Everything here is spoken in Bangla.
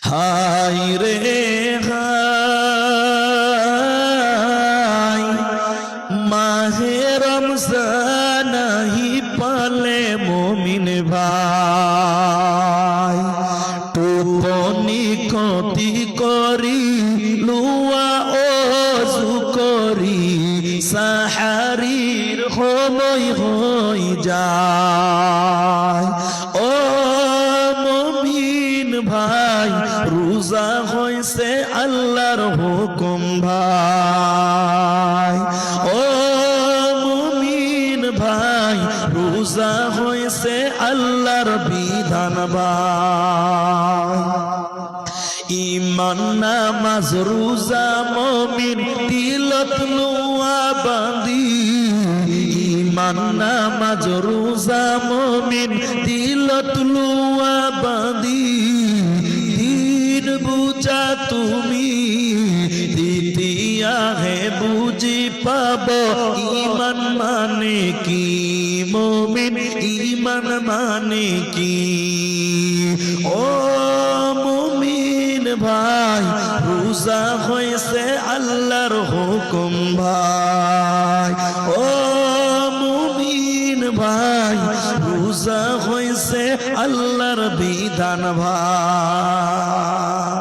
হাই রে হাই, মাহে রমজান হি পালে মুমিন ভাই, টোপনি ক্ষতি করি লুয়া ওযু করি সাহারির সময় হই যায়। ও মুমিন ভাই, রোজা হইছে আল্লাহর হুকুম ভাই। ও মুমিন ভাই, রোজা হইছে আল্লাহর বিধান ভাই। ঈমান নামাজ রোজা মুমিন দিলত লুয়া বাঁধি, ঈমান নামাজ রোজা মুমিন দিলত লুয়া বাঁধি, দিন বুঝা তুমি দ্বিতীয়া হে বুঝি পাব, ঈমান মানে কি মুমিন, ঈমান মানে কি। ও মুমিন ভাই, রোজা হইছে আল্লাহর হুকুম ভাই। ও মুমিন ভাই, রোজা হইছে আল্লাহর বিধান ভাই।